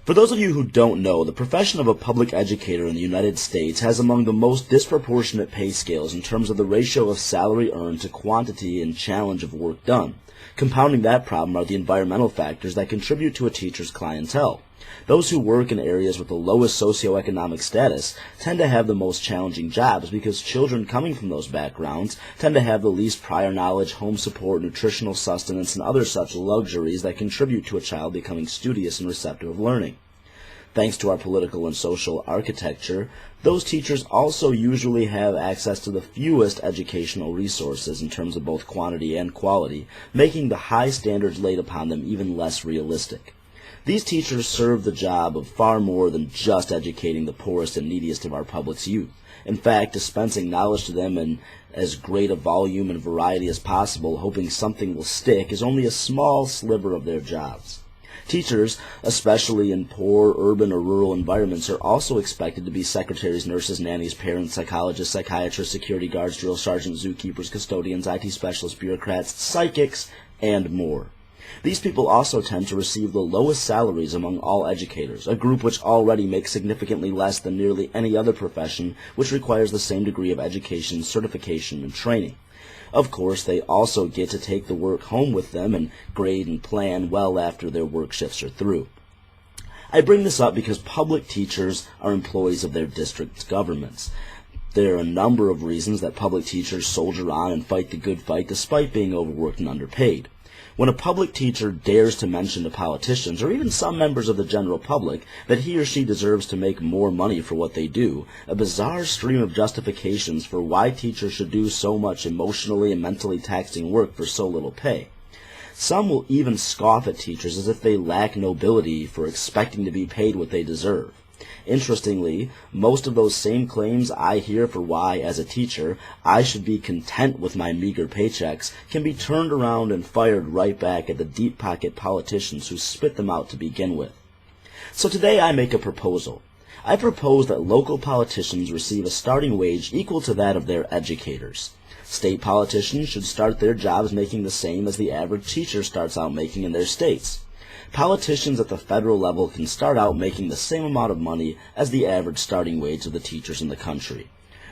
For those of you who don't know, the profession of a public educator in the United States has among the most disproportionate pay scales in terms of the ratio of salary earned to quantity and challenge of work done. Compounding that problem are the environmental factors that contribute to a teacher's clientele. Those who work in areas with the lowest socioeconomic status tend to have the most challenging jobs because children coming from those backgrounds tend to have the least prior knowledge, home support, nutritional sustenance, and other such luxuries that contribute to a child becoming studious and receptive of learning. Thanks to our political and social architecture, those teachers also usually have access to the fewest educational resources in terms of both quantity and quality, making the high standards laid upon them even less realistic. These teachers serve the job of far more than just educating the poorest and neediest of our public's youth. In fact, dispensing knowledge to them in as great a volume and variety as possible, hoping something will stick, is only a small sliver of their jobs. Teachers, especially in poor urban or rural environments, are also expected to be secretaries, nurses, nannies, parents, psychologists, psychiatrists, security guards, drill sergeants, zookeepers, custodians, IT specialists, bureaucrats, psychics, and more. These people also tend to receive the lowest salaries among all educators, a group which already makes significantly less than nearly any other profession which requires the same degree of education, certification, and training. Of course, they also get to take the work home with them and grade and plan well after their work shifts are through. I bring this up because public teachers are employees of their district's governments. There are a number of reasons that public teachers soldier on and fight the good fight despite being overworked and underpaid. When a public teacher dares to mention to politicians, or even some members of the general public, that he or she deserves to make more money for what they do, a bizarre stream of justifications for why teachers should do so much emotionally and mentally taxing work for so little pay. Some will even scoff at teachers as if they lack nobility for expecting to be paid what they deserve. Interestingly, most of those same claims I hear for why, as a teacher, I should be content with my meager paychecks can be turned around and fired right back at the deep-pocket politicians who spit them out to begin with. So today I make a proposal. I propose that local politicians receive a starting wage equal to that of their educators. State politicians should start their jobs making the same as the average teacher starts out making in their states. Politicians at the federal level can start out making the same amount of money as the average starting wage of the teachers in the country.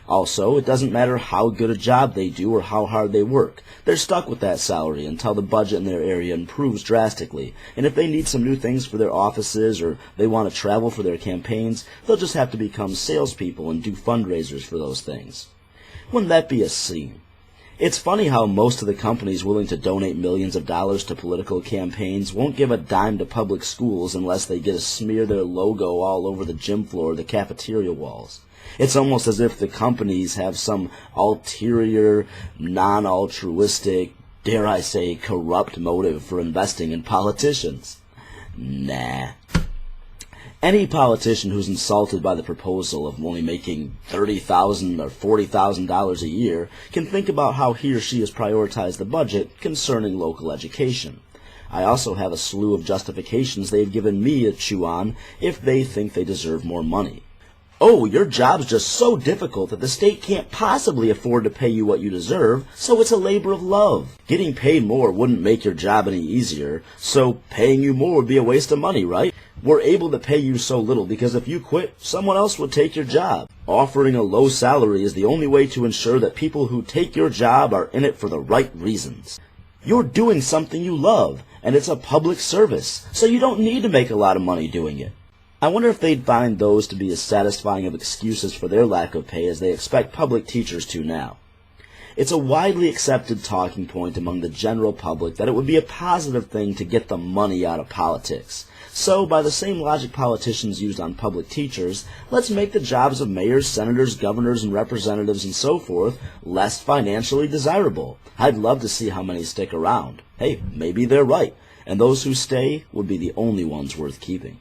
Also, it doesn't matter how good a job they do or how hard they work. They're stuck with that salary until the budget in their area improves drastically, and if they need some new things for their offices or they want to travel for their campaigns, they'll just have to become salespeople and do fundraisers for those things. Wouldn't that be a scene? It's funny how most of the companies willing to donate millions of dollars to political campaigns won't give a dime to public schools unless they get to smear their logo all over the gym floor or the cafeteria walls. It's almost as if the companies have some ulterior, non-altruistic, dare I say, corrupt motive for investing in politicians. Nah. Any politician who's insulted by the proposal of only making $30,000 or $40,000 a year can think about how he or she has prioritized the budget concerning local education. I also have a slew of justifications they've given me to chew on if they think they deserve more money. Oh, your job's just so difficult that the state can't possibly afford to pay you what you deserve, so it's a labor of love. Getting paid more wouldn't make your job any easier, so paying you more would be a waste of money, right? We're able to pay you so little because if you quit, someone else would take your job. Offering a low salary is the only way to ensure that people who take your job are in it for the right reasons. You're doing something you love, and it's a public service, so you don't need to make a lot of money doing it. I wonder if they'd find those to be as satisfying of excuses for their lack of pay as they expect public teachers to now. It's a widely accepted talking point among the general public that it would be a positive thing to get the money out of politics. So, by the same logic politicians used on public teachers, let's make the jobs of mayors, senators, governors, and representatives and so forth less financially desirable. I'd love to see how many stick around. Hey, maybe they're right, and those who stay would be the only ones worth keeping.